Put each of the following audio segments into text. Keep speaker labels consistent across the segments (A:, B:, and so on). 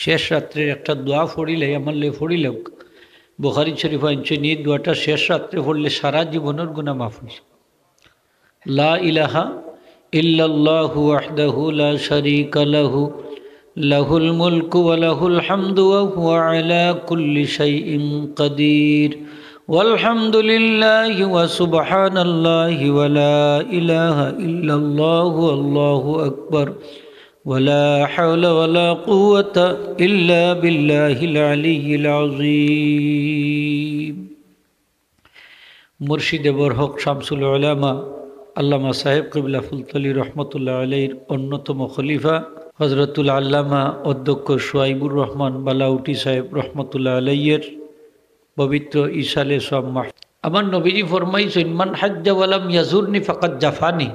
A: শেষ রাত্রে একটা দোয়া পড়িলে আমার লে পড়িলে বুখারী শরীফ আনছে নিয়ে দোয়াটা শেষ রাত্রে পড়লে সারা জীবনের গুনাহ মাফ হয়। লা ইলাহা ইল্লাল্লাহু ওয়াহদাহু লা শারীকা লাহু লাহুল মুলকু ওয়া লাহুল হামদু ওয়া হুয়া আলা কুল্লি শাইইন কাদির ওয়ালহামদুলিল্লাহি ওয়া সুবহানাল্লাহি ওয়া লা ইলাহা ইল্লাল্লাহু আল্লাহু আকবার ওয়ালা হাওলা ওয়ালা কুওয়াতা ইল্লা বিল্লাহিল আলিয়্যিল আযীম। মুর্শিদে বরহক শামসুল উলামা আল্লামা সাহেব কিবলা ফুলতলি রহমতুল্লাহ আলাইহির অন্যতম খলিফা হযরতুল আল্লামা অধ্যক্ষ শুআইবুর রহমান বালাউটি সাহেব রহমতুল্লাহ আলাইহির পবিত্র ইসালে সব মাহ। আমার নবীজি ফরমাইছেন, মান হাজ্জা ওয়ালাম ইয়াজুরনি ফাকাদ জাফানি।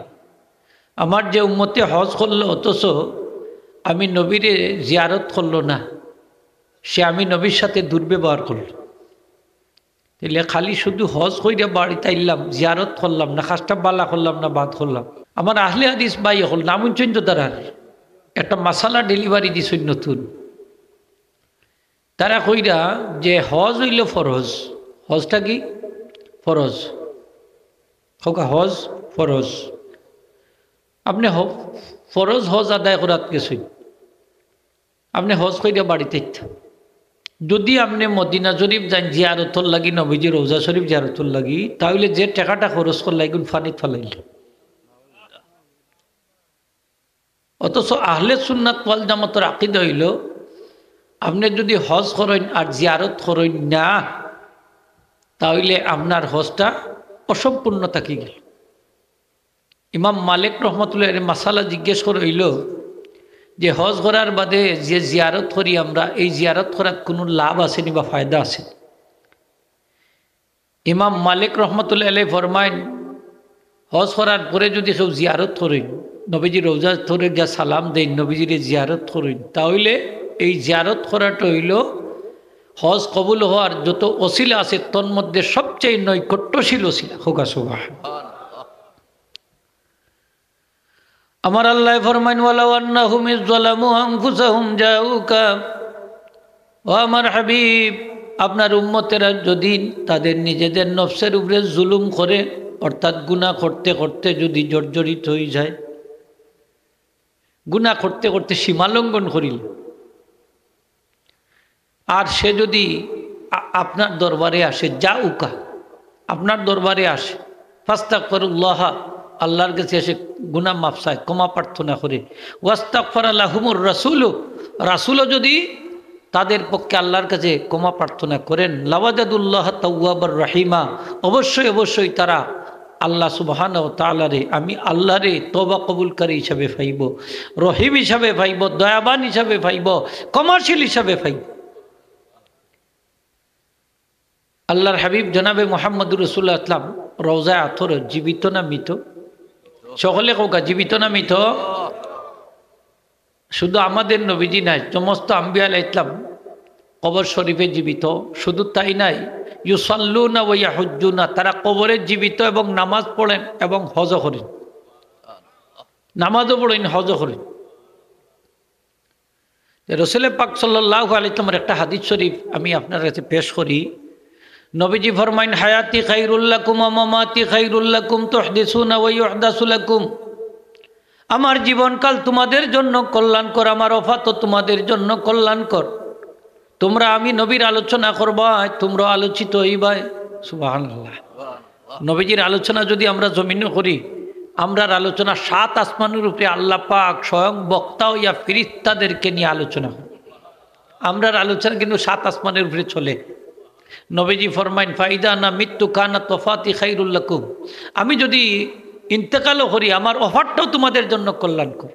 A: আমার যে উম্মতে হজ করলো অথচ আমি নবীরে জিয়ারত করলো না, সে আমি নবীর সাথে দুর্ব্যবহার করল। তাহলে খালি শুধু হজ কইরা বাড়িতে আইলাম, জিয়ারত করলাম না, খাসটা বালা করলাম না, বাদ করলাম। আমার আহলে হাদিস ভাই হল নাম উঞ্চন তো তারা একটা মাসালা ডেলিভারি দিছেন নতুন। তারা কইরা যে হজ হইল ফরজ। হজটা কি? ফরজ। হোক হজ ফরজ। আপনি ফরজ হজ আদায় করাত গেছেন, আপনি হজ কইরা বাড়িতে ইচ্ছা। যদি আপনি মদিনা শরীফ যান জিয়ারতর লাগি, নবীজি রওজা শরীফ জিয়ারতর লাগি, তাহলে যে টাকাটা খরচ করল এগুলো ফানিত ফেলাইল। অথচ আহলে সুন্নাত ওয়াল জামাতের আকীদা হইল, আপনি যদি হজ করেন আর জিয়ারত করেন না, তাহলে আপনার হজটা অসম্পূর্ণ থাকি গেল। ইমাম মালিক রহমতুল্লাহ এর মাসালা জিজ্ঞেস করে হইল যে হজ করার বাদে যে জিয়ারত করি আমরা, এই জিয়ারত করার কোনো লাভ আসেনি বা ফায়দা আছে? ইমাম মালিক রহমতুল্লাহ আলাইহি ফরমাইন, হজ করার পরে যদি কেউ জিয়ারত করেন, নবীজি রওজা ধরে গিয়া সালাম দেন, নবীজির জিয়ারত করেন, তাহলে এই জিয়ারত করাটা হইল হজ কবুল হওয়ার যত ওসিলা আছে তোর মধ্যে সবচেয়ে নৈকট্যশীল ওসিলা। হোক সুবহানাল্লাহ। আমার আল্লাহ ফরমাইন, ওয়ালাউ আন্নাহুম ইযলামু আনফুসাহুম জাউকা। ও আমার হাবিব, আপনার উম্মতেরা যদি তাদের নিজেদের নফসের উপরে জুলুম করে, অর্থাৎ গুনাহ করতে করতে যদি জর্জরিত হয়ে যায়, গুনাহ করতে করতে সীমালঙ্ঘন করিল, আর সে যদি আপনার দরবারে আসে, জাউকা, আপনার দরবারে আসে, ফাস্তাগফিরুল্লাহ, আল্লাহর কাছে এসে গুনাহ মাফ চায়, ক্ষমা প্রার্থনা করে, ওয়াস্তাগফারা লাহুমুর রাসূলু, রাসূলও যদি তাদের পক্ষে আল্লাহর কাছে ক্ষমা প্রার্থনা করেন, লাওয়াজাদুল্লাহ তাওয়াবার রহিমা, অবশ্যই অবশ্যই তারা আল্লাহ সুবহানাহু ওয়া তাআলারে, আমি আল্লাহরে তওবা কবুলকারী হিসাবে পাইব, রহিম হিসাবে পাইব, দয়াবান হিসাবে পাইব, ক্ষমাশীল হিসাবে পাইব। আল্লাহর হাবিব জনাবে মুহাম্মদুর রাসূলুল্লাহ ইসলাম রওজায়ে আতর জীবিত না মৃত? সকলে কোকা জীবিত না মৃত? শুধু আমাদের নবীজি নাই, সমস্ত আম্বিয়া আলাইহিস সালাম কবর শরীফে জীবিত। শুধু তাই নাই, ইউসাল্লুনা ওয়া ইয়াহুজ্জুনা, তারা কবরে জীবিত এবং নামাজ পড়েন এবং হজও করেন। নামাজও পড়েন, হজও করেন। রাসূল পাক সাল্লাল্লাহু আলাইহি ওয়াসাল্লামের একটা হাদিস শরীফ আমি আপনার কাছে পেশ করি। নবীজি ফরমাইন, হায়াতি খায়রুল লাকুম ওয়া মামাতি খায়রুল লাকুম তুহদিসুনা ওয়া ইউহদাসু লাকুম। আমার জীবনকাল তোমাদের জন্য কল্যাণকর, আমার ওফাতও তোমাদের জন্য কল্যাণকর। তোমরা আমি নবীর আলোচনা করবা, তোমরা আলোচিত হইবাই। সুবহানাল্লাহ। নবীজির আলোচনা যদি আমরা জমিনে করি, আমরার আলোচনা 7 আসমানের উপরে আল্লাহ পাক স্বয়ং বক্তা ইয়া ফেরেশতাদেরকে নিয়ে আলোচনা করে। আমরার আলোচনা কিন্তু 7 আসমানের উপরে চলে। নবীজি ফরমাইন, ফাইদা না মৃত্যু কানা তফাতি খাইরুল লাকুম, আমি যদি ইন্তেকালও করি আমার অফারটাও তোমাদের জন্য কল্যাণকর।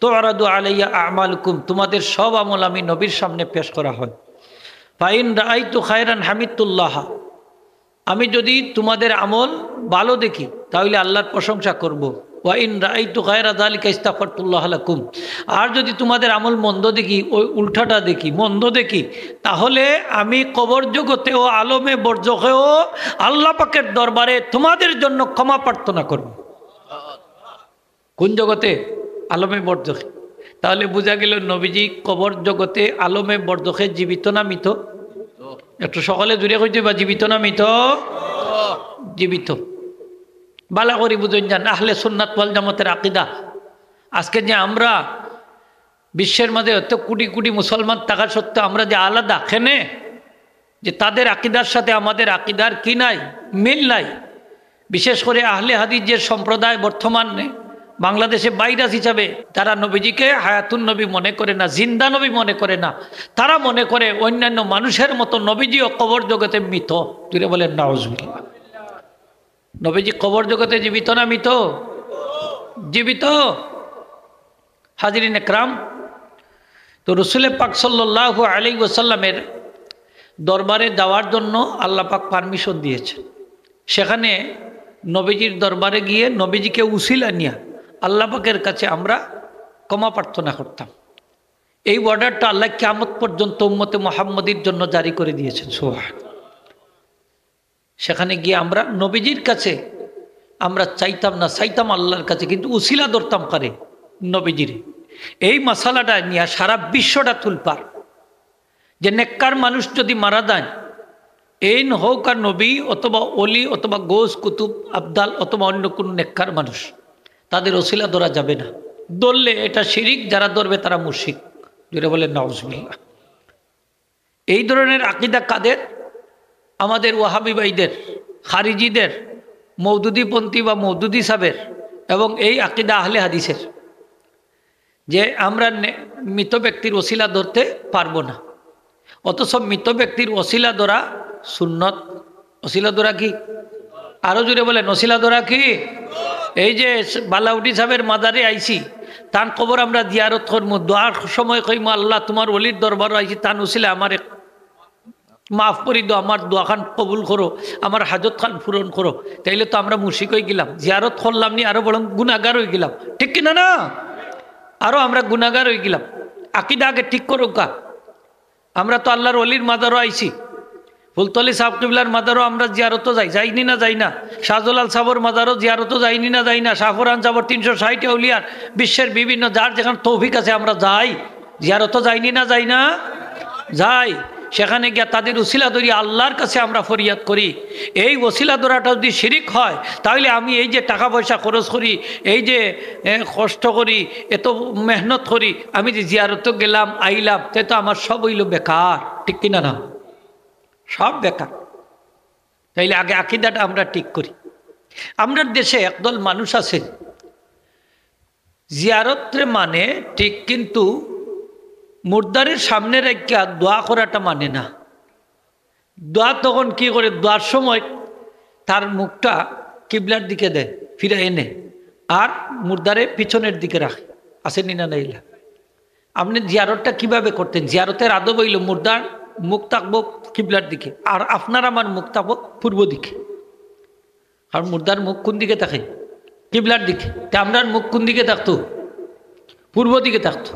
A: তুরাদু আলাইয়া আমালুকুম, তোমাদের সব আমল আমি নবীর সামনে পেশ করা হয়। ফাইন রাআইতু খায়রান হামিদুল্লাহ, আমি যদি তোমাদের আমল ভালো দেখি তাহলে আল্লাহর প্রশংসা করব। ওয়া ইন রাআইতু গায়রা যালিকা ইস্তাগফারতুল্লাহ লাকুম, আর যদি তোমাদের আমল মন্দ দেখি, ওই উল্টাটা দেখি, মন্দ দেখি, তাহলে আমি কবর জগতে ও আলমে বরজখেও আল্লাহ পাকের দরবারে তোমাদের জন্য ক্ষমা প্রার্থনা করব। কোন জগতে? আলমে বরজখে। তাহলে বোঝা গেল নবীজি কবর জগতে আলমে বরদখে জীবিত না মৃত? একটু সকলে জুড়ে কইতে বা জীবিত না মৃত? জীবিত। বালা করি বুঝুন যান আহলে সুন্নাত ওয়াল জামাতের আকীদা। আজকে যে আমরা বিশ্বের মাঝে এত কোটি কোটি মুসলমান থাকা সত্ত্বেও আমরা যে আলাদা খেনে, যে তাদের আকীদার সাথে আমাদের আকীদার কি নাই, মিল নাই। বিশেষ করে আহলে হাদিস যে সম্প্রদায় বর্তমানে বাংলাদেশে ভাইরাস হিসাবে, তারা নবীজিকে হায়াতুন নবী মনে করে না, জিন্দা নবী মনে করে না। তারা মনে করে অন্যান্য মানুষের মতো নবীজিও কবর জগতে মৃত। তুই বলেন নাউজুবিল্লাহ। নবীজি কবর জগতে জীবিত না মৃত? জীবিত। হাজিরিন একরাম, তো রসুল পাক সাল্লাল্লাহু আলাইহি ওয়াসাল্লামের দরবারে যাওয়ার জন্য আল্লাহ পাক পারমিশন দিয়েছে। সেখানে নবীজির দরবারে গিয়ে নবীজিকে উসিলা নিয়া আল্লাহ পাকের কাছে আমরা ক্ষমা প্রার্থনা করতাম। এই অর্ডারটা আল্লাহ কিয়ামত পর্যন্ত উম্মতে মুহাম্মদীর জন্য জারি করে দিয়েছেন। সুবহান। সেখানে গিয়ে আমরা নবীজির কাছে আমরা চাইতাম না, চাইতাম আল্লাহর কাছে, কিন্তু উসিলা ধরতাম কারে? নবীজির। এই মশালাটা নিয়ে সারা বিশ্বটা তুলপার, যে নেককার মানুষ যদি মারা যায়, এই হোক আর নবী অথবা অলি অথবা গোস কুতুব আবদাল অথবা অন্য কোনো নেককার মানুষ, তাদের ওসিলা ধরা যাবে না। ধরলে এটা শিরিক, যারা ধরবে তারা মুশরিক। যেটা বলে নাউজুবিল্লাহ। এই ধরনের আকীদা কাদের? আমাদের ওয়াহাবি ভাইদের, খারিজিদের, মওদুদিপন্থী বা মওদুদি সাহেবের, এবং এই আকীদা আহলে হাদিসের, যে আমরা মৃত ব্যক্তির ওসিলা ধরতে পারবো না। অথচ মৃত ব্যক্তির ওসিলা ধরা সুন্নত। ওসিলা ধরা কি? আরো জোরে বলেন, ওসিলা ধরা কি? এই যে বালাউটি সাহেবের মাজারে আইছি, তান কবর আমরা জিয়ারত করবো, দোয়ার সময় কইমু আল্লাহ তোমার ওলির দরবার আইছি, তান ওসিলা আমার মাফ করি দো, আমার দোয়া খান কবুল করো, আমার হাজত খান পূরণ করো। তাইলে তো আমরা মুশরিক হয়ে গেলাম, জিয়ারত করলাম নি, আরো বরং গুনাহগার হয়ে গেলাম। ঠিক কিনা না? আরো আমরা গুনাহগার হয়ে গেলাম। আকীদা আগে ঠিক করো কা। আমরা তো আল্লাহর ওলির মাজারও আইছি, ফুলতলি সাহেব কিবলার মাজারও আমরা জিয়ারতও যাইনি না যাই না, শাহজালাল সাহেবের মাজারও জিয়ারতও যাইনি না যাই না, শাহফুরান সাহেবের 360 আউলিয়ার বিশ্বের বিভিন্ন যার যেখানে তৌফিক আছে আমরা যাই, জিয়ারতও যাইনি না যাই না? যাই। সেখানে গিয়া তাদের ওসিলা ধরি আল্লাহর কাছে আমরা ফরিয়াদ করি। এই ওসিলা ধরাটা যদি শিরিক হয়, তাহলে আমি এই যে টাকা পয়সা খরচ করি, এই যে কষ্ট করি, এত মেহনত করি, আমি যে জিয়ারত গেলাম আইলাম, তাই তো আমার সব হইল বেকার। ঠিক কিনা না? সব বেকার। তাইলে আগে আকীদাটা আমরা ঠিক করি। আমরা দেশে একদল মানুষ আছে জিয়ারতরে মানে ঠিক, কিন্তু মুর্দারের সামনে রেখা দোয়া করাটা মানে না। দোয়া তখন কি করে? দোয়ার সময় তার মুখটা কিবলার দিকে দেয়, ফিরে এনে, আর মুর্দারে পিছনের দিকে রাখে। আসেনি না নাইলা? আপনি জিয়ারতটা কিভাবে করতেন? জিয়ারতের আদব হইল মুর্দার মুখ থাকবো কিবলার দিকে, আর আপনার আমার মুখ থাকবো পূর্ব দিকে। আর মুর্দার মুখ কোন দিকে থাকে? কিবলার দিকে। তা আপনার মুখ কোন দিকে থাকতো? পূর্ব দিকে থাকতো।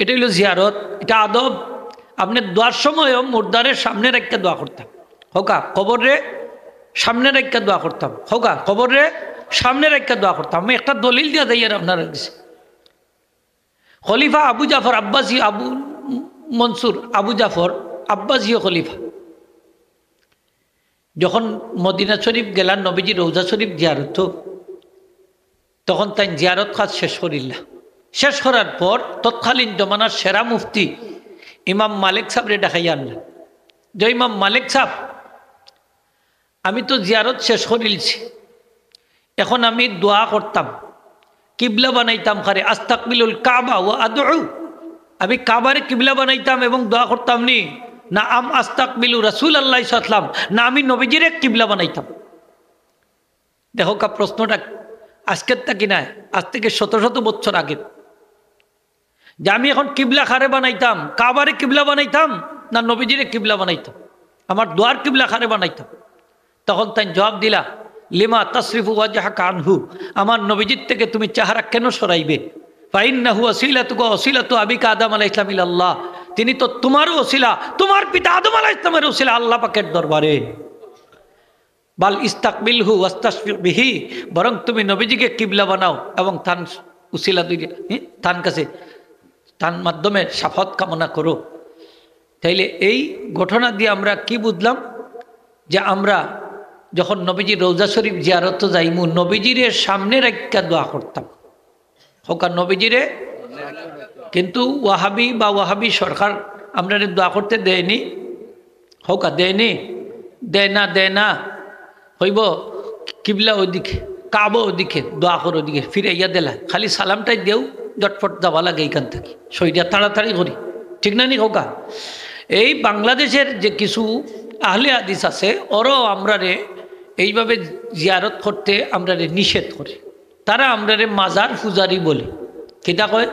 A: এটা হইল জিয়ারত, এটা আদব। আপনি দোয়ার সময়ও মুর্দারের সামনে রেখে দোয়া করতাম, হোকা কবরে সামনে রেখে দোয়া করতাম, হোকা কবরে সামনে রেখে দোয়া করতাম। আমি একটা দলিল দিয়ে দেই আর আপনার কাছে। খলিফা আবু জাফর আব্বাসী, আবু মনসুর আবু জাফর আব্বাসীয় খলিফা, যখন মদিনা শরীফ গেলাম নবীজি রওজা শরীফ জিয়ারত, তখন তাই জিয়ারত কাজ শেষ করিল্লা। শেষ করার পর তৎকালীন জমানার সেরা মুফতি ইমাম মালিক সাহেবরে দেখাই আনলেন, যে ইমাম মালিক সাহেব, আমি তো জিয়ারত শেষ করিলছি, এখন আমি দোয়া করতাম, কিবলা বানাইতাম খারে, আস্তাকবিলুল কাবা ও আদউ, আমি কাবারে কিবলা বানাইতাম এবং দোয়া করতাম নি না আস্তাকবিলু রাসূলুল্লাহ সাল্লাল্লাহু আলাইহি ওয়াসাল্লাম, না আমি নবীজিরে কিবলা বানাইতাম। দেখো কা প্রশ্নটা আজকের তা কিনা, আজ থেকে শত শত বছর আগে, যে আমি এখন কিবলা খারে বানাইতাম, কাবারে কিবলা বানাইতাম না নবীজিরে কিবলা বানাইতাম, আমার দোয়ার কিবলা খারে বানাইতাম। তখন তাই জবাব দিলা, লিমা তাসরিফু ওয়াজহাকা আনহু, আমার নবীজির থেকে তুমি চেহারা কেন সরাইবে? ফাইন্নাহু ওয়াসিলাতুকা ওয়াসিলাতু আবিকা আদম আলাইহিস সালাম ইলাল্লাহ, তিনি তো তোমারও ওসিলা, তোমার পিতা আদম আলাইহিস সালামের ওসিলা আল্লাহ পাকের দরবারে। বাল ইস্তাকবিলহু ওয়াস্তাশফিক বিহি, বরং তুমি নবীজিকে কিবলা বানাও এবং তান উসিলা দুই তান কাছে তার মাধ্যমে সাফাত কামনা করো। তাইলে এই ঘটনা দিয়ে আমরা কি বুঝলাম, যে আমরা যখন নবীজির রওজা শরীফ জিয়ারত যাইমু নবীজির সামনে রাখা দোয়া করতাম, হোকা নবীজিরে। কিন্তু ওয়াহাবি বা ওয়াহাবি সরকার আমরা দোয়া করতে দেয়নি, হোকা দেয়নি, দেয় না হইব কিবলা ওইদিকে, কাবা ওদিকে, দোয়া করো ওদিকে, ফিরে ইয়া দিলা খালি সালামটাই দেও, জটফট যাওয়া লাগে এইখান থেকে, সইটা তাড়াতাড়ি করি, ঠিক না নি হোকা। এই বাংলাদেশের যে কিছু আহলে হাদিস আছে ওরাও আমরারে এইভাবে জিয়ারত করতে আমরারে নিষেধ করে। তারা আমরারে মাজার পূজারি বলে। কিটা কয়?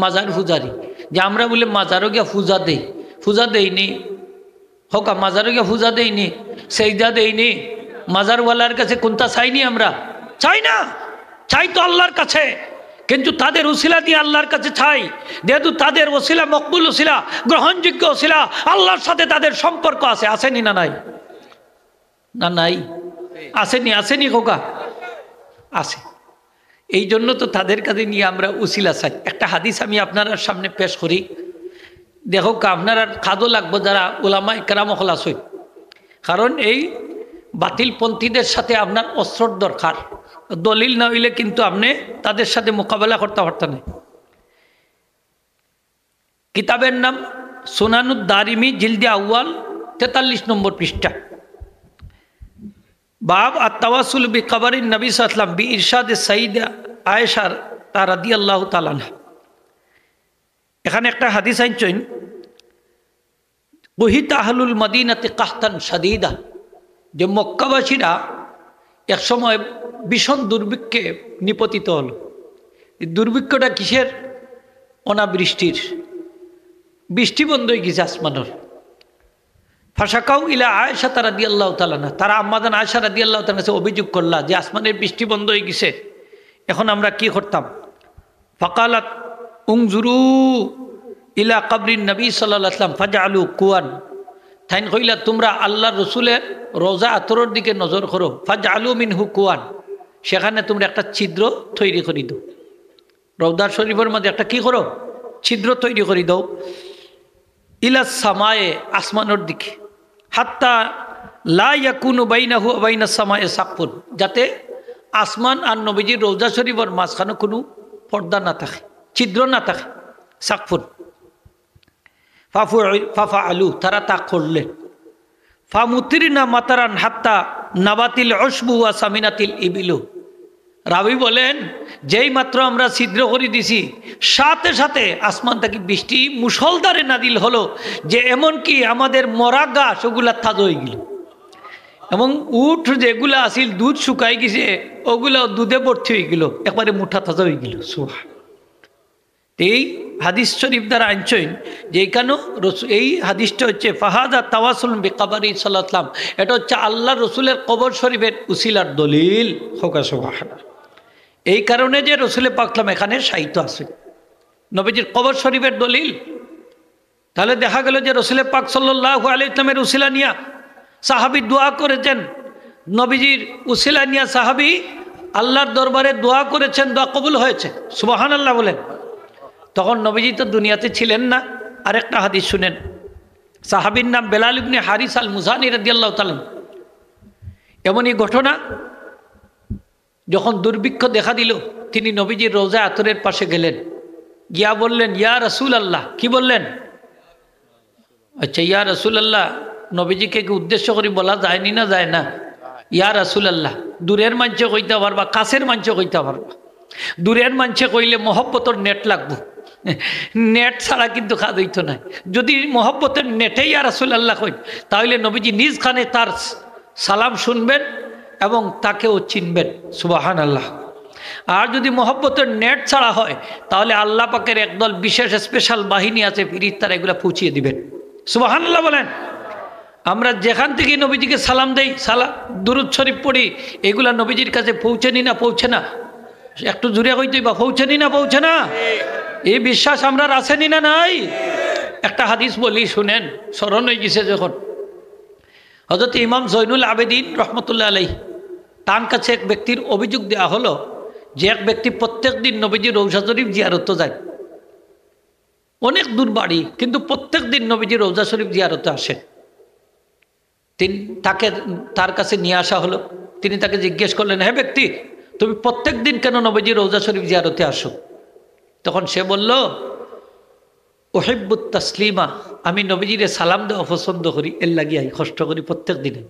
A: মাজার পূজারি। যে আমরা বলে মাজারও গিয়া পূজা দেই, পূজা দেইনি হোকা, মাজারও গিয়া পূজা দেইনি, সেইদা দেইনি, মাজারওয়ালার কাছে কোনটা চাইনি, আমরা চাই না, চাই তো আল্লাহর কাছে। কিন্তু তাদের ওসিলা দিয়ে আল্লাহর কাছে চাই, যেহেতু তাদের ওসিলা মকবুল ওসিলা, গ্রহণযোগ্য ওসিলা, আল্লাহর সাথে তাদের সম্পর্ক আছে, আসেনি না নাই? না নাই? আসেনি খোকা? আছে। এই জন্য তো তাদের কাছে নিয়ে আমরা উসিলা চাই। একটা হাদিস আমি আপনার সামনে পেশ করি, দেখো আপনার খাদো লাগবো যারা ওলামা ইকরাম হল আছে, কারণ এই বাতিলপন্থীদের সাথে আপনার অস্ত্রর দরকার, দলিল না হইলে কিন্তু আপনি তাদের সাথে মোকাবেলা করতে পারতেন না। কিতাবের নাম সুনানুদ দারিমি, জিলদে আউয়াল, 43 নম্বর পৃষ্ঠা, বাব আত-তাওয়াসুল বিকবরিন নবী সাল্লাল্লাহু আলাইহি ওয়াসাল্লাম বিইরশাদ সাইয়্যিদা আয়েশা রাদিয়াল্লাহু তাআলা আনহা। এখানে একটা হাদিস আনছেন, কুহিত আহলুল মদিনাতে কাহতান শাদীদা, যে মক্কাবাসীরা একসময় ভীষণ দুর্ভিক্ষে নিপতিত হল। দুর্ভিক্ষটা কিসের? অনাবৃষ্টির, বৃষ্টি বন্ধ হয়ে গেছে আসমানের। ফাশাকাউ ইলা আয়েশা রাদিয়াল্লাহু তাআলা আনহা, তারা আম্মাজান আয়েশা রাদিয়াল্লাহু তাআলার কাছে অভিযোগ করলা যে আসমানের বৃষ্টি বন্ধ হয়ে গেছে, এখন আমরা কি করতাম? ফাকালাত উনজুরু ইলা কবরিন নবী সাল্লাল্লাহু আলাইহি ওয়াসাল্লাম ফাজআলু কুয়ান, তাইন কইলা তোমরা আল্লাহর রসুলের রোজা আতরের দিকে নজর করো, ফাজআলু মিনহু কুয়ান, সেখানে তোমরা একটা ছিদ্র তৈরি করে দাও, রওজা শরীফের মধ্যে একটা কি করো? ছিদ্র তৈরি করে দাও, ইলাস সামায়ে, আসমানের দিকে, হাত্তা লা ইয়াকুনু বাইনাহু ওয়া বাইনাস সামায়ে সাকফুন, যাতে আসমান আর নবীজির রওজা শরীফের মাঝখানে কোনো পর্দা না থাকে, ছিদ্র না থাকে, সাকফুন। ফাফা আলু, তারা তা করলেন। ফামুতিরিনা মাতারান হাত্তা নাবাতিল অশবু ওয়া সামিনাতিল ইবিলু, রাবি বলেন যেই মাত্র আমরা ছিদ্র করে দিছি সাথে সাথে আসমান থেকে বৃষ্টি মুষলধারে নাদিল হলো, যে এমনকি আমাদের মরা গাছ ওগুলা তাজা হয়ে গেল, এবং উঠ যেগুলা আসিল দুধ শুকাই গেছে ওগুলা দুধে ভর্তি হয়ে গেল, একবারে মুঠা তাজা হয়ে গেল। সুবহান। এই হাদিস শরীফ দ্বারা আনছেন যে এখানেও এই হাদিসটা হচ্ছে ফাহাদা তাওয়াসুল বিকবরি সাল্লাল্লাহু আলাইহি ওয়াসাল্লাম, এটা হচ্ছে আল্লাহ রসুলের কবর শরীফের উসিলার দলিল। সুবহানাল্লাহ। এই কারণে যে রসুলের পাকলাম এখানে সাহিত্য আছে, নবীজির কবর শরীফের দলিল। তাহলে দেখা গেল যে রসুলের পাক সাল্লাল্লাহু আলাইহি ওয়াসাল্লামের উসিলা নিয়া সাহাবী দোয়া করেছেন, নবীজির উসিলা নিয়া সাহাবী আল্লাহর দরবারে দোয়া করেছেন, দোয়া কবুল হয়েছে। সুবহানাল্লাহ বলেন। তখন নবীজি তো দুনিয়াতে ছিলেন না। আরেকটা হাদিস শুনেন, সাহাবীর নাম বেলাল ইবনে হারিস আল মুজানি রাদিয়াল্লাহু তাআলা। এমনই ঘটনা, যখন দুর্ভিক্ষ দেখা দিল তিনি নবীজির রওজা আতরের পাশে গেলেন, গিয়া বললেন ইয়া রাসূলুল্লাহ। কি বললেন? আচ্ছা, ইয়া রাসূলুল্লাহ নবীজিকে কি উদ্দেশ্য করে বলা যায়নি না যায় না? ইয়া রাসূলুল্লাহ। দূরের মানছে কইতে পারবা, কাছের মানছে কইতে পারবা। দূরের মানছে কইলে মহব্বতর নেট লাগবো, নেট ছাড়া কিন্তু খাদ হইতো না। যদি মহব্বতের নেটেই ইয়া রাসূলুল্লাহ কই, তাহলে নবীজি নিজ খানে তার সালাম শুনবেন এবং তাকেও চিনবেন। সুবহানাল্লাহ। আর যদি মহব্বতের নেট ছাড়া হয় তাহলে আল্লাহ পাকের একদল বিশেষ স্পেশাল বাহিনী আছে, ফিরিস্তারা এগুলো পৌঁছিয়ে দিবেন। সুবহানাল্লাহ বলেন। আমরা যেখান থেকে নবীজিকে সালাম দেই, দুরূদ শরীফ পড়ি, এগুলা নবীজির কাছে পৌঁছেনি না পৌঁছে না? একটু জুড়ে হইতেই বা পৌঁছেনি না পৌঁছে না? এই বিশ্বাস আমরা আসেনি না নাই? একটা হাদিস বলি শুনেন, স্মরণ হয়ে গেছে যখন। হযরত ইমাম জৈনুল আবেদিন রহমতুল্লাহ আলাইহি, তার কাছে এক ব্যক্তির অভিযোগ দেওয়া হলো যে এক ব্যক্তি প্রত্যেক দিন নবীজির রওজা শরীফ জিয়ারত যায়, অনেক দূর বাড়ি, কিন্তু প্রত্যেক দিন নবীজি রওজা শরীফ জিয়ারতে আসেন। তার কাছে নিয়ে আসা হলো। তিনি তাকে জিজ্ঞেস করলেন, হে ব্যক্তি, তুমি প্রত্যেক দিন কেন নবীজি রওজা শরীফ জিয়ারতে আসো? তখন সে বলল, ওহিব্বুত তাসলিমা, আমি নবীজিরে সালাম দেওয়া পছন্দ করি, এর লাগিয়াই কষ্ট করি প্রত্যেক দিনে।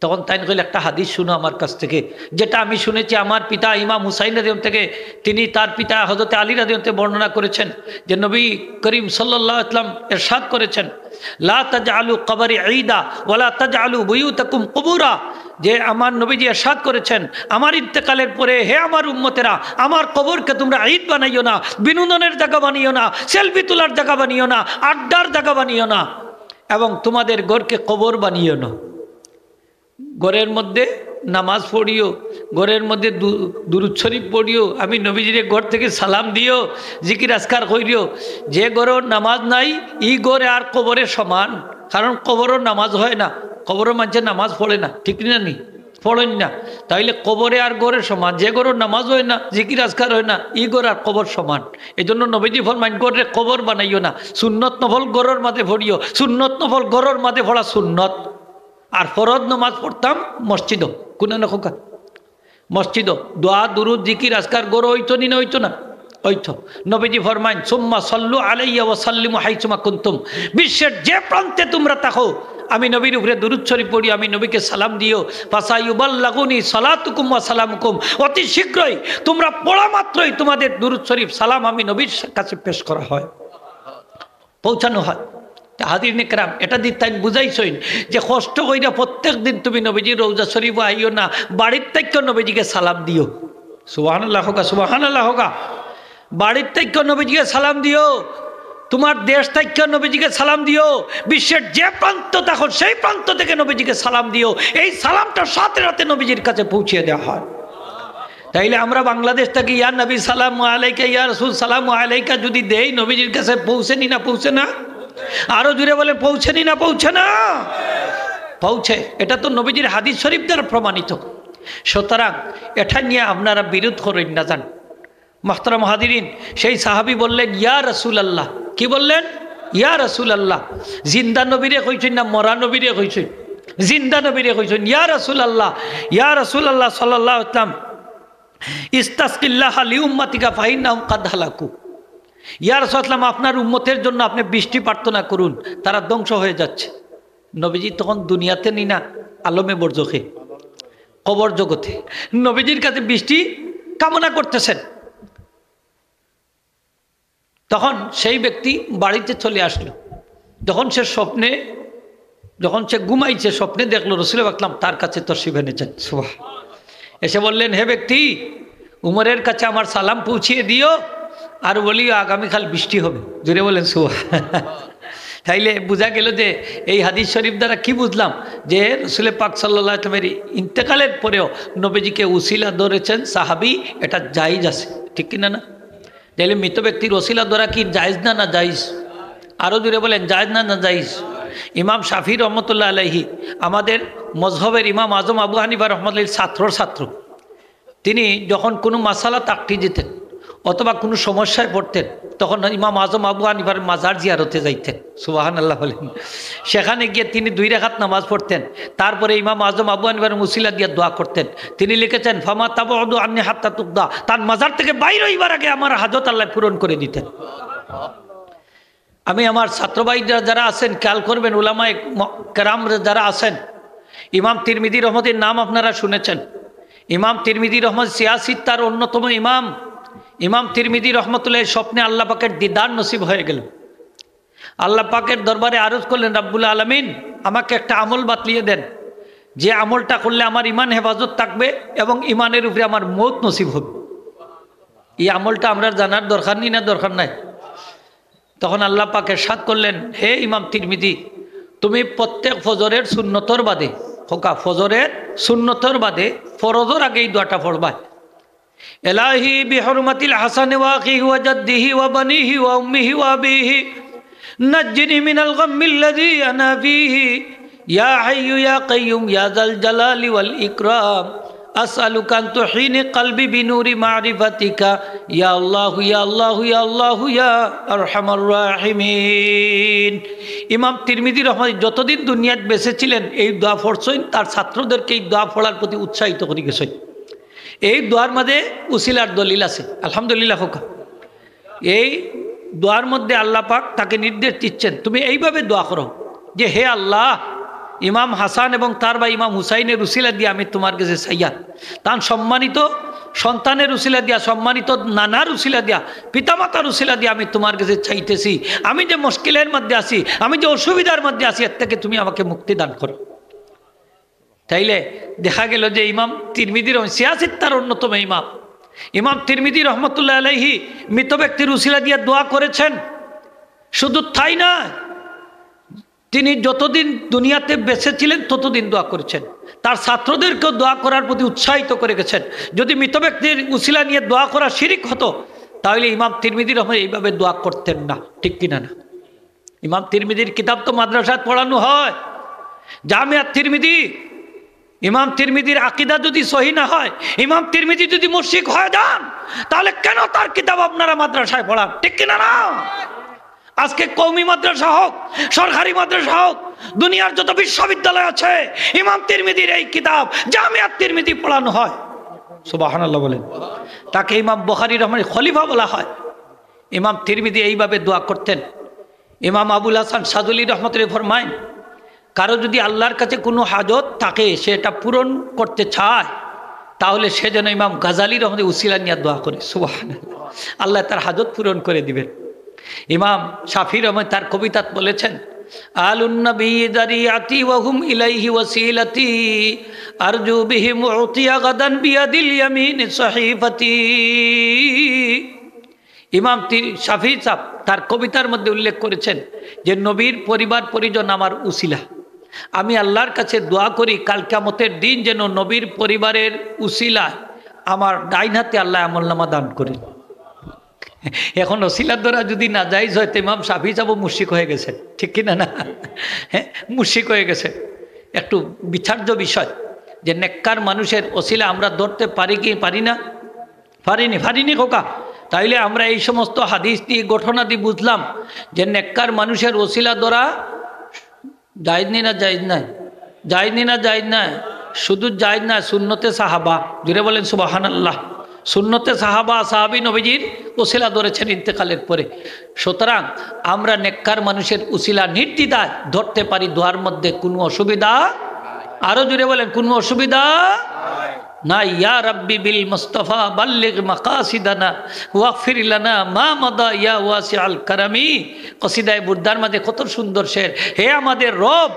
A: তখন তাই কইলে, একটা হাদিস শুনো আমার কাছ থেকে, যেটা আমি শুনেছি আমার পিতা ইমাম হুসাইন রাদিয়াল্লাহু থেকে। তিনি তার পিতা হযরত আলী রাদিয়াল্লাহু থেকে বর্ণনা করেছেন যে নবী করিম সাল্লাল্লাহু আলাইহি ওয়াসাল্লাম ইরশাদ করেছেন, লা তাজআলু কবরি ঈদা ওয়ালা তাজআলু বুয়ুতাকুম কুবুরা। যে আমার নবীজি ইরশাদ করেছেন, আমার ইন্তেকালের পরে হে আমার উম্মতেরা, আমার কবরকে তোমরা ঈদ বানাইও না, বিনোদনের জায়গা বানিও না, সেলফি তোলার জায়গা বানিও না, আড্ডার জায়গা বানিও না, এবং তোমাদের ঘরকে কবর বানিও না। ঘরের মধ্যে নামাজ পড়িও, ঘরের মধ্যে দুরূদ শরীফ পড়িও, আমি নবীজির ঘর থেকে সালাম দিও, জিকির আজকার করিও। যে ঘরের নামাজ নাই ই ঘরে আর কবরের সমান, কারণ কবরও নামাজ হয় না, কবরও মানুষের নামাজ পড়ে না, ঠিক না? নি পড়েন না, তাইলে কবরে আর ঘরের সমান। যে ঘরের নামাজ হয় না, জিকির আজকার হয় না, ই ঘর আর কবর সমান। এই জন্য নবীজি ফরমাইন, ঘরে কবর বানাইও না, সুন্নত নফল ঘরের মাঝে পড়িও, সুন্নত নফল ঘরের মাঝে পড়া সুন্নত। আর ফরজ নামাজ পড়তাম মসজিদ, কোন না খোকা মসজিদ, দোয়া দুরুদ জিকির আজকার গরো হইতো নি না, হইতো না, হইতো। নবীজি ফরমাইন, সুম্মা সাল্লু আলাইয়া ওয়া সাল্লিমু হাইসুমা কুনতুম, বিশ্বের যে প্রান্তে তোমরা থাকো আমি নবীর উপরে দুরূদ শরীফ পড়ি, আমি নবীকে সালাম দিও। ফাসায়ুবাল্লাগুনি সালাতুকুম ওয়া সালামুকুম, অতি শীঘ্রই তোমরা পড়া মাত্রই তোমাদের দুরূদ শরীফ সালাম আমি নবীর কাছে পেশ করা হয়, পৌঁছানো হয়। হাজির নিকরাম, এটা দিয়ে তাই বুঝাইছইন যে কষ্ট কইরা প্রত্যেক দিন তুমি নবীজির রওজা শরীফ আইও না, বাড়ির থেকে নবীজিকে সালাম দিও। সুবহানাল্লাহ হোগা, সুবহানাল্লাহ হোগা। বাড়ির থেকে নবীজিকে সালাম দিও, তোমার দেশ থেকে নবীজিকে সালাম দিও, বিশ্বের যে প্রান্ত থাকো সেই প্রান্ত থেকে নবীজিকে সালাম দিও। এই সালামটা সাথে সাথে নবীজির কাছে পৌঁছিয়ে দেওয়া হয়। তাইলে আমরা বাংলাদেশ থেকে ইয়া নবী সালামু আলাইকা, ইয়া রাসূল সালামু আলাইকা যদি দেই, নবীজির কাছে পৌঁছেনি না? পৌঁছে না? আরো জুড়ে বলে, পৌঁছেনি না? পৌঁছে না? পৌঁছে। এটা তো নবীজির হাদিস শরীফ দ্বারা প্রমাণিত। সুতরাং এটা নিয়ে আপনারা বিরোধ করেন না। যান মুহতারাম হাজিরিন, সেই সাহাবী বললেন, ইয়া রাসূলুল্লাহ। কি বললেন? ইয়া রাসূলুল্লাহ। জিন্দা নবীরে কইছেন না মরা নবীরে কইছেন? জিন্দা নবীরে কইছেন, ইয়া রাসূলুল্লাহ, ইয়া রাসূলুল্লাহ সাল্লাল্লাহু আলাইহি ওয়াসাল্লাম, ইস্তাসকিল্লাহ লিউম্মাতিকা ফাইন্নাহুম কাদ হালাকু। ইয়া রাসূলুল্লাহ, আপনার উম্মতের জন্য আপনি বৃষ্টি প্রার্থনা করুন, তারা ধ্বংস হয়ে যাচ্ছে। নবীজি তখন দুনিয়াতে নি না, আলমে বরজখে, কবর জগতে নবীজির কাছে বৃষ্টি কামনা করতেছেন। তখন সেই ব্যক্তি বাড়িতে চলে আসলো। যখন সে ঘুমাইছে, স্বপ্নে দেখলো রাসূল আকরাম তার কাছে তশরিফ এনেছেন। সুবহানাল্লাহ। এসে বললেন, হে ব্যক্তি, উমরের কাছে আমার সালাম পৌঁছিয়ে দিও, আর বলিও আগামীকাল বৃষ্টি হবে। জুড়ে বলেন সুবহানাল্লাহ। তাইলে বোঝা গেল যে এই হাদিস শরীফ দ্বারা কি বুঝলাম, যে রাসূল পাক সাল্লাল্লাহু আলাইহি ওয়াসাল্লামের ইন্তেকালের পরেও নবীজিকে উসিলা ধরেছেন সাহাবী, এটা জায়েজ আছে, ঠিক কিনা না? তাইলে মৃত ব্যক্তির ওসিলা ধরা কি জায়েজ না? না জায়েজ? আরও জুড়ে বলেন, জায়েজ না? না জায়েজ? ইমাম শাফি রহমতুল্লাহ আলাইহি, আমাদের মজহবের ইমাম আজম আবু হানিফা রহমতুল্লাহ ছাত্র, তিনি যখন কোনো মাসালা তাকটি যেতেন অথবা কোনো সমস্যায় পড়তেন, তখন ইমাম আজম আবু হানিফার মাজার জিয়ারতে যাইতেন। সুবহানাল্লাহ বলেন। সেখানে গিয়ে তিনি 2 রাকাত নামাজ পড়তেন, তারপরে ইমাম আজম আবু হানিফার মুসিলা দিয়ে দোয়া করতেন। তিনি লিখেছেন, ফামা তাবউদু আন্নি হাত্তা তুকদা, তার মাজার থেকে বাইরে হইবার আগে আমার হাজত আল্লাহ পূরণ করে দিতেন। আমি আমার ছাত্র ভাইরা যারা আছেন খেয়াল করবেন, উলামায়ে কেরাম যারা আছেন, ইমাম তিরমিজি রহমতের নাম আপনারা শুনেছেন। ইমাম তিরমিজি রহমত সিয়াসিত তার অন্যতম ইমাম। ইমাম তিরমিজি রহমতুল্লাহ স্বপ্নে আল্লাহ পাকের দিদার নসিব হয়ে গেল। আল্লাহ পাকের দরবারে আরজ করলেন, রাব্বুল আলামিন আমাকে একটা আমল বাতলিয়ে দেন, যে আমলটা করলে আমার ইমান হেফাজত থাকবে এবং ইমানের উপরে আমার মৌত নসিব হবে। এই আমলটা আমরা জানার দরকার নেই না? দরকার নাই। তখন আল্লাহ পাক ইরশাদ করলেন, হে ইমাম তিরমিজি, তুমি প্রত্যেক ফজরের সুন্নতর বাদে, খোকা ফজরের সুন্নতর বাদে ফরজের আগে এই দোয়াটা পড়বা, এলাহি বিহুরমাতিল হাসান ওয়া আখিহি ওয়া জাদ্দিহি ওয়া বানিহি ওয়া উম্মিহি ওয়া আবিহি নাজ্জিনি মিনাল গাম্মিল্লাযী আনা ফীহি ইয়া হাইয়্যু ইয়া কাইয়্যুম ইয়া যাল জালালি ওয়াল ইকরাম আসআলুকা আন তুহিনি কলবি বিনুরি মারিফাতিকা ইয়া আল্লাহু ইয়া আল্লাহু ইয়া আল্লাহু ইয়া আরহামার রাহিমিন। ইমাম তিরমিজি রহমাতুল্লাহ যতদিন দুনিয়াত বেঁচে ছিলেন এই দোয়া পড়ছেন, তার ছাত্রদেরকে এই দোয়া পড়ার প্রতি উৎসাহিত করে গেছেন। এই দোয়ার মধ্যে উসিলার দলিল আছে, আলহামদুলিল্লাহ। হোক এই দোয়ার মধ্যে আল্লাহ পাক তাকে নির্দেশ দিচ্ছেন, তুমি এইভাবে দোয়া করো যে হে আল্লাহ, ইমাম হাসান এবং তার ভাই ইমাম হুসাইনের উসিলা দিয়ে আমি তোমার কাছে চাইয়া, তার সম্মানিত সন্তানের উসিলা দিয়া, সম্মানিত নানার উসিলা দিয়া, পিতামাতার উসিলা দিয়া আমি তোমার কাছে চাইতেছি, আমি যে মুশকিলের মধ্যে আছি, আমি যে অসুবিধার মধ্যে আছি, এর থেকে তুমি আমাকে মুক্তি দান করো। তাইলে দেখা গেল যে ইমাম তিরমিজির সিয়াসিত্তার অন্যতম ইমাম ইমাম তিরমিজি রহমতুল্লাহ আলাইহি মৃত ব্যক্তির উসিলা দিয়ে দোয়া করেছেন। শুধু তাই না, তিনি যতদিন দুনিয়াতে বেঁচে ছিলেন ততদিন দোয়া করেছেন, তার ছাত্রদেরকেও দোয়া করার প্রতি উৎসাহিত করে গেছেন। যদি মৃত ব্যক্তির উসিলা নিয়ে দোয়া করা শিরিক হতো তাহলে ইমাম তিরমিজি রহমান এইভাবে দোয়া করতেন না, ঠিক কিনা না? ইমাম তিরমিজির কিতাব তো মাদ্রাসায় পড়ানো হয়, জামিয়া তিরমিজি। ইমাম তিরমিজির আকীদা যদি সহি না হয়, ইমাম তিরমিজি যদি মুশরিক হয়ে যান, তাহলে কেন তার কিতাব আপনারা মাদ্রাসায় পড়ান, ঠিক কিনা না? আজকে কওমি মাদ্রাসা হোক, সরকারি মাদ্রাসা হোক, দুনিয়ার যত বিশ্ববিদ্যালয় আছে, ইমাম তিরমিজির এই কিতাব জামিয়া তিরমিজি পড়ানো হয়। সুবহানাল্লাহ বলেন। তাকে ইমাম বুখারী রহমাতুল্লাহ খলিফা বলা হয়। ইমাম তিরমিজি এইভাবে দোয়া করতেন। ইমাম আবুল হাসান সাদুলি রহমতুল্লাহ ফরমায়েন, কারো যদি আল্লাহর কাছে কোনো হাজত থাকে, সেটা পূরণ করতে চায়, তাহলে সে যেন ইমাম গাজালি রহমতুল্লাহ উসিলা নিয়ে দোয়া করে। সুবহানাল্লাহ, আল্লাহ তার হাজত পূরণ করে দিবেন। ইমাম শাফি রহমান তার কবিতাত বলেছেন, আলুন নবী দারিয়াতি ওয়া হুম ইলাইহি ওয়াসিলাতি আরজু বিহিম উতিয়া গাদান বিয়াদিল ইয়ামিন সহিফাতি। ইমাম শাফি সাহেব তার কবিতার মধ্যে উল্লেখ করেছেন যে নবীর পরিবার পরিজন আমার উসিলা, আমি আল্লাহর কাছে দোয়া করি কাল কিয়ামতের দিন যেন নবীর পরিবারের উসিলা আমার ডাইন হাতে আল্লাহ আমলনামা দান করেন। এখন ওসিলার দ্বারা যদি না যাইজ হয়, ইমাম শাফি সাহেব মুশরিক হয়ে গেছে, ঠিক কিনা না? হ্যাঁ, মুশরিক হয়ে গেছে। একটু বিচার্য বিষয় যে নেককার মানুষের ওসিলা আমরা ধরতে পারি কি পারি না? পারিনি খোকা। তাইলে আমরা এই সমস্ত হাদিস দিয়ে ঘটনা দিয়ে বুঝলাম যে নেককার মানুষের ওসিলা ধরা জায়েজ না জায়েজ নাই, জায়েজ নাই, শুধু জায়েজ না, সুন্নতে সাহাবা। জুড়ে বলেন সুবহানাল্লাহ। সুন্নতে সাহাবা সাহাবী নবীজির উসিলা ধরেছেন ইন্তেকালের পরে। সুতরাং আমরা নেককার মানুষের উসিলা নির্দ্বিধায় ধরতে পারি, দোয়ার মধ্যে কোনো অসুবিধা, আরো জুড়ে বলেন কোনো অসুবিধা না। ইয়া রাব্বি বিল মুস্তাফা বাল্লিগ মাকাসিদানা ওয়াগফির লানা মা মাদা ইয়া ওয়াসিআল কারামি। কসিদায়ে বুরদার মধ্যে কত সুন্দর শের, হে আমাদের রব,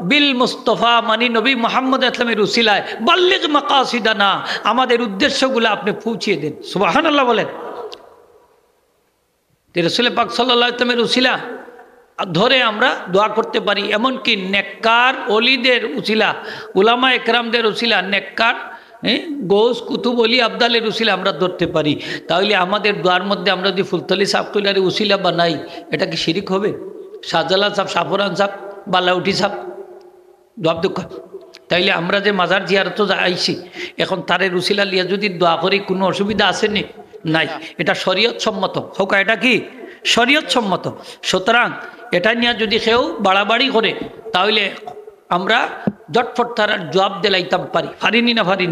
A: বিল মুস্তাফা মানে নবী মুহাম্মদ ইসলামের উসিলায়, বাল্লিগ মাকাসিদানা আমাদের উদ্দেশ্যগুলো আপনি পৌঁছিয়ে দেন। সুবহানাল্লাহ বলেন। রাসূল পাক সাল্লাল্লাহু আলাইহি ওয়াসাল্লামের উসিলা ধরে আমরা দোয়া করতে পারি। এমনকি নেককার অলিদের উসিলা, উলামা একরামদের উসিলা, নেককার গৌস কুতুব অলি আবদালের উসিলা আমরা ধরতে পারি। তাহলে আমাদের দোয়ার মধ্যে আমরা যদি ফুলতলি সাবতুলারে উসিলা বানাই, এটা কি শিরিক হবে? শাহজালাল সাহেব, সাফরান সাহেব, বালাউটি সাহেব, জবাব দুঃখ। তাইলে আমরা যে মাজার জিয়ারত আইছি, এখন তারের উসিলা লিয়া যদি দোয়া করি কোনো অসুবিধা আসেনি? নাই, এটা শরীয়ত সম্মত। হোক, এটা কি শরীয়ত সম্মত। সুতরাং এটা নিয়ে যদি কেউ বাড়াবাড়ি করে তাহলে আমরা জটফট তারার জবাব দিলাইতাম পারি। পারি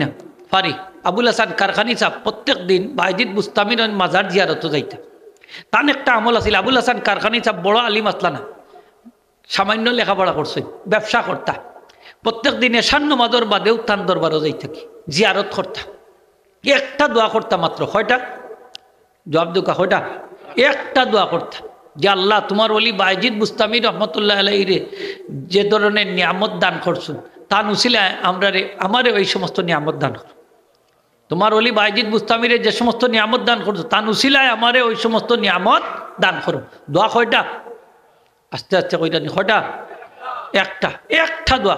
A: না? পারি। আবুল হাসান কারখানি সাহেব প্রত্যেক দিন বাইজিদ বুস্তামির মাজার জিয়ারত যাইতাম। তার একটা আমল আছিল। আবুল হাসান কারখানি সাহেব বড় আলিম আসলা না, সামান্য লেখাপড়া করছে, ব্যবসা করতা। প্রত্যেক দিন এশার নামাজের বাদেও তান দরবারও যাই থাকি, জিয়ারত করতাম। একটা দোয়া করতাম মাত্র। কয়টা? জবাব দুকা, কয়টা? একটা দোয়া করতাম যে আল্লাহ তোমার ওলি বাইজিদ বুস্তামি রহমতুল্লাহ আলাইহি যে ধরনের নিয়ামত দান করছুন, তা উসিলায় আমারে ওই সমস্ত নিয়ামত দান করো। তোমার ওলি বাইজিদ বুস্তামিরে যে সমস্ত নিয়ামত দান করছো, তা উসিলায় আমারে ওই সমস্ত নিয়ামত দান করো। দোয়া কয়টা? আস্তে আস্তে কইটা নি, কয়টা? একটা দোয়া।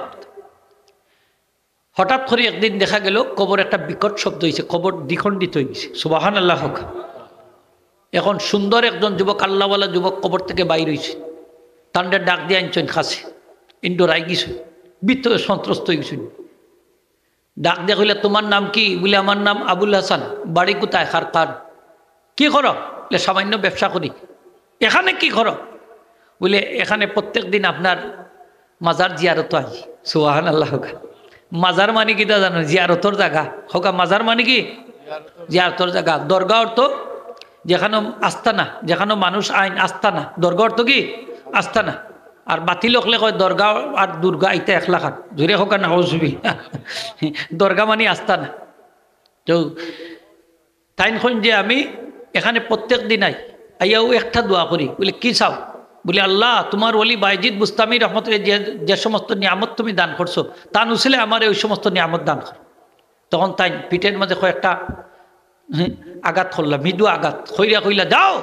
A: হঠাৎ করে একদিন দেখা গেল কবর একটা বিকট শব্দ হয়েছে, কবর দ্বিখণ্ডিত হয়ে গেছে। সুবহানাল্লাহ। এখন সুন্দর একজন যুবক, আল্লাহওয়ালা যুবক কবর থেকে বাইর হয়েছে। তান্ডের ডাক দিয়ে আনছেন কাছে, ইন্ডোর আই গেছে, ভিতরে সন্ত্রস্ত হয়ে গেছেন। ডাক দিয়ে কইলে তোমার নাম কি? বলে আমার নাম আবুল হাসান। বাড়ি কোথায়? খারকান। কি করো? বলে সামান্য ব্যবসা করি। এখানে কি করো? বলে এখানে প্রত্যেক দিন আপনার মাজার জিয়ারত আই। সুবহানাল্লাহ। মাজার মানে কি তা জানো? জিয়ারতর জায়গা। হোকা মাজার মানে কি? জিয়ারতর জায়গা। দরগা অর্থ যেখানে আস্তানা, যেখানে মানুষ আইন আস্তানা। দরগা অর্থ কি? আস্তানা। আর বাতিল হকলে কয় দরগা আর দুর্গা ইতে একলা খান জুড়ে হোক না হসবি। দরগা মানে আস্তানা। তো তাইন যে আমি এখানে প্রত্যেক দিন আইয়াও একটা দোয়া করি। বলে কি চাও? বলে আল্লাহ তোমার ওলি বাইজিদ বুস্তামি রহমতের যে সমস্ত নিয়ামত তুমি দান করছো তা নুসিলে আমার ওই সমস্ত নিয়ামত দান কর। তখন তাই পিঠের মাঝে কয়েকটা আঘাত করলাম, মৃদু আঘাত কইরা কইলা যাও,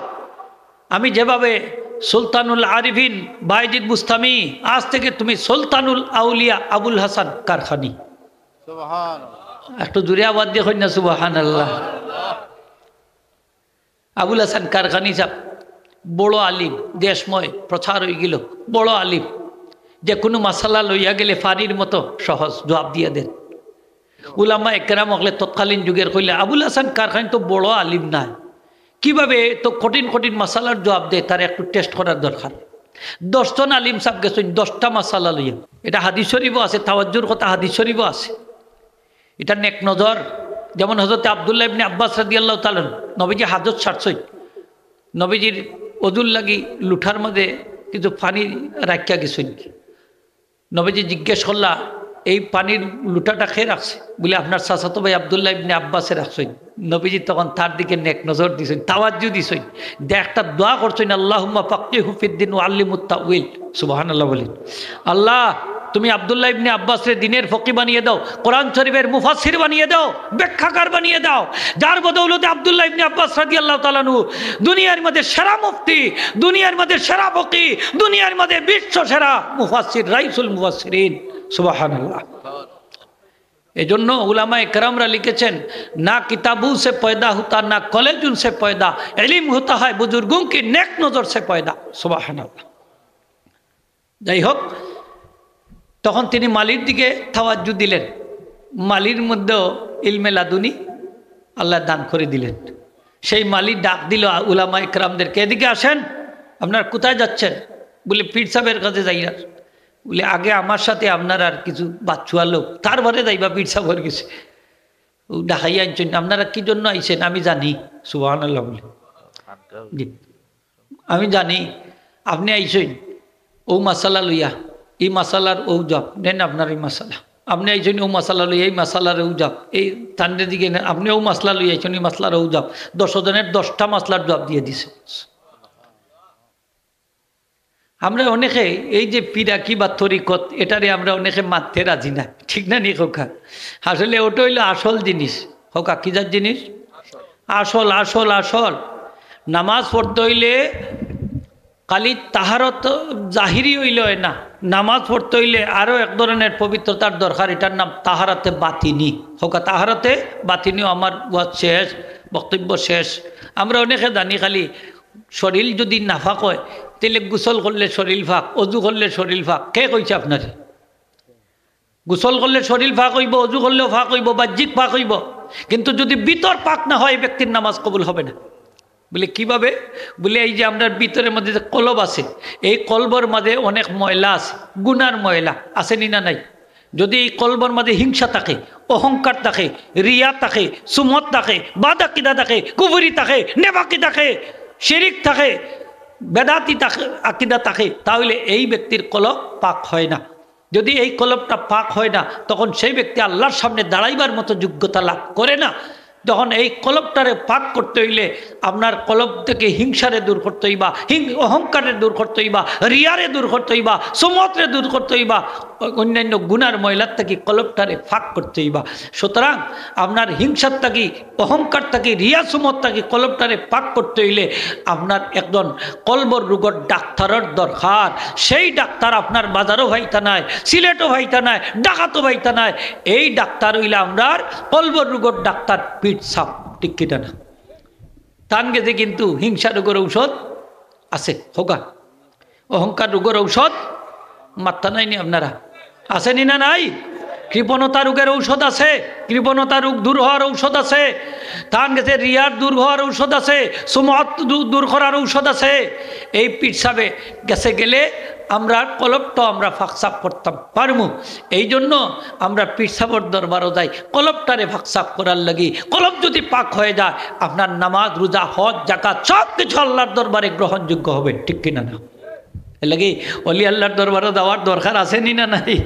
A: আমি যেভাবে সুলতানুল আরিফিন বাইজিদ বুস্তামি, আজ থেকে তুমি সুলতানুল আউলিয়া আবুল হাসান কারখানি। একটু জুড়ে আবাদ দিয়ে কই না সুবহানাল্লাহ। আবুল হাসান কারখানি সাহেব বড় আলিম, দেশময় প্রচার হয়ে গেল। বড় আলিম, যে কোনো মাসালা লইয়া গেলে ফানির মতো সহজ জবাব দিয়ে দেন। উলামা একরাম হলে তৎকালীন যুগের কইলে আবুল হাসান কারখানি তো বড় আলিম নাই, কিভাবে তো কঠিন কঠিন মাসালার জবাব দেয়, তার একটু টেস্ট করার দরকার। 10 জন আলিম সাহেব গেছেন 10টা মাসালা লইয়া। এটা হাদিস শরীফও আছে, তাওয়াজ্জুর কথা হাদিস শরীফও আছে। এটা নেক নজর। যেমন হযরত আব্দুল্লাহ ইবনে আব্বাস রাদিয়াল্লাহু তাআলা নবীজি হাজত ছাড়ছই, নবীজির ওজুর লাগি লুঠার মধ্যে কিছু পানি রাখিয়া গেছেন। নবীজি জিজ্ঞেস করলা এই পানির লুটাটা খেয়ে রাখছে? বলে আপনার চাচাতো ভাই আব্দুল্লাহ ইবনে আব্বাসে রাখছেন। নবীজি তখন তার দিকে নেক নজর দিছেন, তাওয়াজ্জু দিছেন, একটা দোয়া করছেন, আল্লাহুম্মা ফাক্কিহু ফিদ্দিন ওয়া আল্লিমুত তাউইল। সুবহানাল্লাহ বলেন। আল্লাহ তুমি আব্দুল্লাহ ইবনে আব্বাসের দিনের ফকি বানিয়ে দাও, কোরআন শরীফের মুফাসসির বানিয়ে দাও, ব্যাখ্যাকার বানিয়ে দাও, যার বদৌলতে আব্দুল্লাহ ইবনে আব্বাস রাদিয়াল্লাহু তাআলা আনহু দুনিয়ার মধ্যে সেরা মুফতি, দুনিয়ার মধ্যে সেরা ফকি, দুনিয়ার মধ্যে বিশ্ব সেরা মুফাসসির, রাইসুল মুফাসসিরিন। সুবহানাল্লাহ। এজন্য উলামায়ে কেরামরা লিখেছেন, না কিতাবু সে পয়দা হতা না কলেজুন সে পয়দা, ইলম হতা হয় বুজুর্গোं की नेक नजर से पैदा। সুবহানাল্লাহ। যাই হোক, তখন তিনি মালির দিকে তাওয়াজ্জু দিলেন। মালির মধ্যেও ইলমে লাদুনি আল্লাহ দান করে দিলেন। সেই মালির ডাক দিল উলামায়ে কেরামদেরকে, এদিকে আসেন, আপনারা কোথায় যাচ্ছেন? বলে পীর সাহেবের কাছে যাইয়া। বলে আগে আমার সাথে আপনার আর কিছু বাচ্চুয়া লোক, তারপরে যাইবা পীর সাহেবের গেছে। ডাকাইয়া আনছেন, আপনারা কি জন্য আইছেন আমি জানি। সুবহানাল্লাহ বলে জি, আমি জানি আপনি আইছেন ও মাসালা লইয়া, এই মাসালার ও জব নেন আপনার এই মাসালা, আপনি আইছেন ও মাসালা লইয়া, এই মাসালার ও জব, এই তান্ডের দিকে নেন, আপনি ও মাসলা লইয়া আইছেন, এই মাসলার ও জব। 10 জনের 10টা মাসলার জবাব দিয়ে দিছে। আমরা অনেকে এই যে পিরাকি বা তরিকত, এটারে আমরা অনেকে মানতে রাজি না, ঠিক না নি খোকা? আসলে ওটা হইলো আসল জিনিস। খোকা কি যার জিনিস? আসল আসল আসল। নামাজ পড়তে হইলে খালি তাহারত জাহিরি হইলে হয় না, নামাজ পড়তে হইলে আরও এক ধরনের পবিত্রতার দরকার, এটার নাম তাহারাতে বাতিনি। হোকা তাহারাতে বাতিনিও। আমার ওয়াজ শেষ, বক্তব্য শেষ। আমরা অনেকে জানি খালি শরীর যদি নাফাক হয় তাহলে গোসল করলে শরীর ফাঁক, অজু করলে শরীর ফাঁক। কে কইছে আপনার? গোসল করলে শরীর ফাঁক হইব, অজু করলেও ফাঁক হইব, বাহ্যিক ফাঁক হইব, কিন্তু যদি ভিতর পাক না হয় ব্যক্তির নামাজ কবুল হবে না। বলে কিভাবে? বলে এই যে আপনার ভিতরের মধ্যে যে কলব আছে, এই কলবর মাঝে অনেক ময়লা আছে, গুনার ময়লা আছে নি না নাই? যদি এই কলবর মাঝে হিংসা থাকে, অহংকার থাকে, রিয়া থাকে, সুমত থাকে, বাদাকিদা থাকে, কুফরি থাকে, নেফাকি থাকে, শিরিক থাকে, বেদাতি থাকে, আকিদা থাকে, তাহলে এই ব্যক্তির কলব পাক হয় না। যদি এই কলবটা পাক হয় না, তখন সেই ব্যক্তি আল্লাহর সামনে দাঁড়াইবার মতো যোগ্যতা লাভ করে না। যখন এই কলবটারে পাক করতে হইলে আপনার কলব থেকে হিংসারে দূর করতে হইবা, অহংকারে দূর করতে হইবা, রিয়ারে দূর করতে হইবা, সুমতরে দূর করতে হইবা, অন্যান্য গুনার ময়লার থেকে কলবটারে ফাঁক করতে হইবা। সুতরাং আপনার হিংসার থাকি, অহংকার থাকি, রিয়া সুমত থাকি কলবটারে পাক করতে হইলে আপনার একজন কলবর রোগের ডাক্তারের দরকার। সেই ডাক্তার আপনার বাজারও ভাইতা নাই, সিলেটও ভাইতা নাই, ঢাকাতো ভাইতা নাই। এই ডাক্তার হইলে আপনার কলবর রোগের ডাক্তার পীর সাপ, ঠিক কিনা না? তান গেছে কিন্তু হিংসা রোগের ঔষধ আছে হোকা, অহংকার রোগের ঔষধ মাত্রা নাই নি আপনারা, আসেনি না নাই? কৃপণতা রোগের ঔষধ আছে, কৃপণতা রোগ দূর হওয়ার ঔষধ আছে, তার গেছে রিয়ার দূর হওয়ার ঔষধ আছে, সুমত দূর করার ঔষধ আছে। এই পিরসাবে গেছে গেলে আমরা কলবটা আমরা ফাঁকসাপ করতাম পারমু। এই জন্য আমরা পিরসাবর দরবারও যাই কলবটারে ফাঁকসাপ করার লাগি। কলব যদি পাক হয়ে যায় আপনার নামাজ রোজা হজ জাকাত সব কিছু আল্লাহর দরবারে গ্রহণযোগ্য হবে, ঠিক কিনা না? লাগি অলি আল্লাহর দরবারও যাওয়ার দরকার আছে নি না নাই?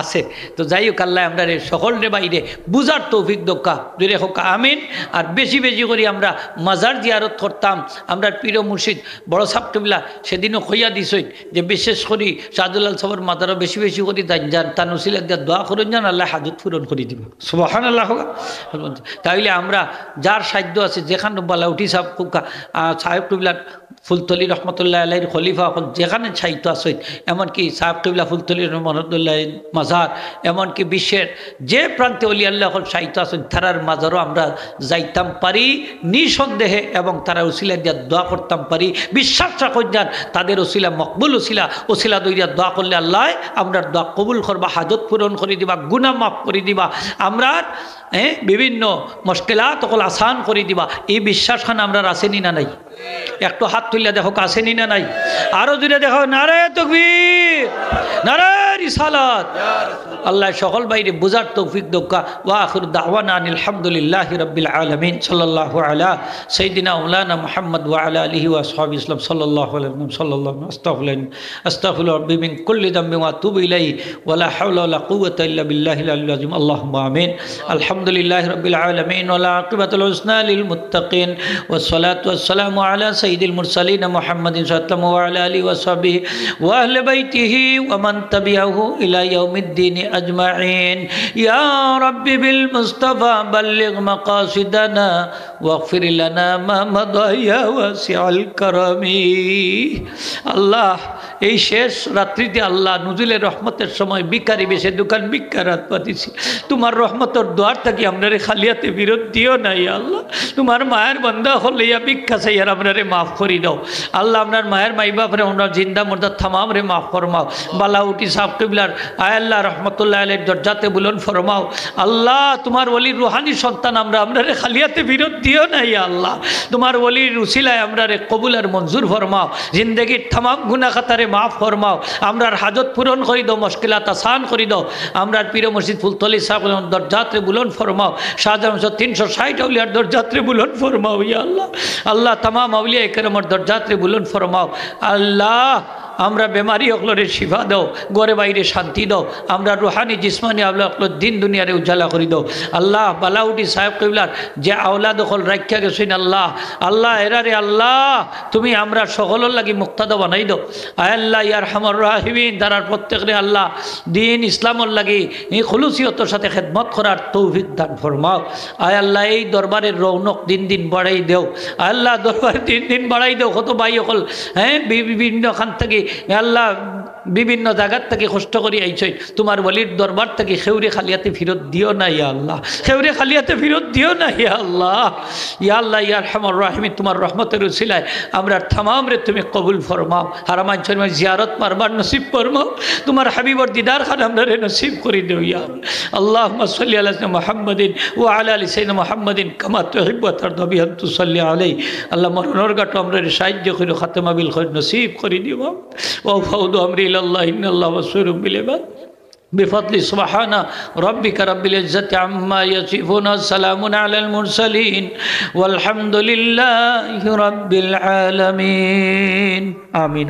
A: আছে। তো যাই হোক আল্লাহ আমরা সকলের বাইরে বুঝার তৌফিক দোকা জুড়ে হোক আমিন। আর বেশি বেশি করে আমরা মাজার জিয়ারত করতাম। আমরা প্রিয় মুর্শিদ বড় সাবটুবিল্লা সেদিনও কইয়া দিছই যে বিশেষ করি শাহদুল্লাহ সাহেবের মাজারও বেশি বেশি করে যান তার নসিলা দিয়া দোয়া করুন যান, আল্লাহ হাজত পূরণ করে দিব। সুবহানাল্লাহ। তাইলে আমরা যার সাধ্য আছে যেখানে বলা উঠি সাহেব টুবিলার ফুলতলি রহমতুল্লাহ আলাইহির খলিফা যেখানে ছাইত আছে, এমনকি সাহেব কিবলা ফুলতলি রহমতুল্লাহ মাজার, এমনকি বিশ্বের যে প্রান্তে অলি আল্লাহ সাহিত্য আছেন তারার মাজারও আমরা যাইতাম পারি নিঃসন্দেহে, এবং তারা ওসিলা দিয়া দোয়া করতাম পারি। বিশ্বাস রাখুন যান তাদের ওসিলা মকবুল ওসিলা দইয়া দোয়া করলে আল্লাহ আমরা দোয়া কবুল করবা, হাজত পূরণ করে দিবা, গুনাহ মাফ করে দিবা, আমরা বিভিন্ন মুশকিলাত তখন আসান করে দিবা। এই বিশ্বাস খান আমরা আসেনি না নাই? একটু হাত তুললে দেখো আসেনি না নাই? আরো জুড়ে দেখো নারে তাকবীর, নারে রিসালাত। আল্লাহ সকল বাইরে বুঝার তৌফিক দোকা। ওয়া আখিরু দাওয়ানা আনিল হামদুলিল্লাহি রাব্বিল আলামিন। সাল্লাল্লাহু আলা সাইয়্যিদিনা মাওলানা মুহাম্মদ ওয়া আলা আলিহি ওয়া আসহাবিহি ইসলাম সাল্লাল্লাহু আলাইহি ওয়া সাল্লাল্লাহু আস্তাগফিরু রাব্বি মিন কুল্লি দামবিন ওয়া আতুবু ইলাইহি ওয়া লা হাওলা ওয়া লা কুওয়াতা ইল্লা বিল্লাহিল আলিয়্যিল আযীম। আল্লাহুম্মা আমিন। আলহামদুলিল্লাহি রাব্বিল আলামিন ওয়া লা আকিবাতুল হুসনা লিল মুত্তাকিন ওয়াস সালাতু ওয়াস সালামু আলা সাইয়্যিদিল মুরসালিন মুহাম্মাদিন সাল্লাল্লাহু ওয়া আলা আলিহি ওয়া সাহবিহি ওয়া আহলি বাইতিহি ওয়া মান তাবিআহু ইলা ইয়াউমিদ্দিন আজমাইন। ইয়া রাব্বি বিল মুস্তাফা বাল্লিগ মাকাসিদানা ওয়াগফির লানা মা মাদা ইয়া ওয়াসিউল কারামি। আল্লাহ এই শেষ রাত্রিতে আল্লাহ নুজুলের রহমতের সময় ভিখারি বেশে দোকান ভিক্ষারাত পাতিছি, তোমার রহমতের দোয়ার থাকি আপনারে খালিয়াতে বিরত দিও নাই। আল্লাহ তোমার মায়ের বান্দা হলে ইয়া ভিক্ষা চাই আর আপনারে মাফ করি দাও। আল্লাহ আপনার মায়ের মাই বাপরে ওনার জিন্দা মুর্দা থামাম রে মাফ ফরমাও। বালাউটি সাহেব কিবলার আয় আল্লাহ রহমতুল্লাহ আলাইহির দরজাতে বুলন্দ ফরমাও। আল্লাহ তোমার ওলির রুহানি সন্তান আমরা আপনারে খালিয়াতে বিরত দিও নাই। আল্লাহ তোমার ওলির উসিলায় আমরারে কবুল আর মঞ্জুর ফরমাও, জিন্দগির তামাম গুনাহ খাতারে মাফ ফরমাও, আমরার হাজত পূরণ করি দাও, মুশকিলাত আসান করি দাও। আমরার পীর মুর্শিদ ফুলতলি সাহেবের দরজাতে বুলন্দ ফরমাও, শাহজাহান 360 আউলিয়ার দরজাতে বুলন্দ ফরমাও। ইয়া আল্লাহ আল্লাহ তামাম আউলিয়া ইকরামের দরজাতে বুলন্দ ফরমাও। আল্লাহ আমরা বেমারি অকলরে শিফা দাও, ঘরে বাইরে শান্তি দাও, আমরা রুহানি জিসমানি আল্লাহ অকল দিন দুনিয়ারে উজালা করি দাও। আল্লাহ বালাউটি সাহেব কিবলার যে আওলাদ অকল রাখিয়া গেছেন আল্লাহ, আল্লাহ এরারে আল্লাহ তুমি আমরা সকলের লাগি মুক্তাদা বানাই দাও। আয় আল্লাহ ইয়ার হামর রাহিমিন তারার প্রত্যেকরে আল্লাহ দিন ইসলামর লাগি এই খুলুসিয়তর সাথে খেদমত করার তৌফিক দান ফরমাও। আয় আল্লাহ এই দরবারের রৌনক দিন দিন বাড়াই দেও। আল্লাহ দরবার দিন দিন বাড়াই দেও। কত ভাই অকল বিভিন্ন খান থেকে আল্লাহ বিভিন্ন জায়গার থেকে কষ্ট করি আইছই, তোমার বলির দরবার থেকে খেউরে খালিয়াতে ফিরত দিও না। ইয়া আল্লাহ খেউরে খালিয়াতে ফিরত দিও না। ইয়া আল্লাহ ইয়া আল্লাহ ইয়া আরহামুর রাহিমিন তোমার রহমতের উসিলায় আমরা তামাম রে তুমি কবুল ফরমাও। হারামাইন শরীফে জিয়ারত মারবার নসিব ফরমাও। তোমার হাবিবর দিদার খান আমরা রে নসিব করে দিও। ইয়া আল্লাহুম্মা সাল্লি আলা সাইয়্যিদিনা মুহাম্মাদিন ওয়া আলা আলি সাইয়্যিদিনা মুহাম্মাদিন কামা তুহিব্বু ওয়া তারদা বিহি তুসাল্লি আলাইহি। আল্লাহ মরণের গাটো আমরা রে সাহায্য করে খাতেমা বিল খায়র নসিব করে দিও। ওয়া ফাউদু আমরি ইলাল্লাহ ইন্নাল্লাহু বাসীরুম বিল ইবাদ। بفضل سبحان ربك رب العزة عما يصفون سلام على المرسلين والحمد لله رب العالمين آمين.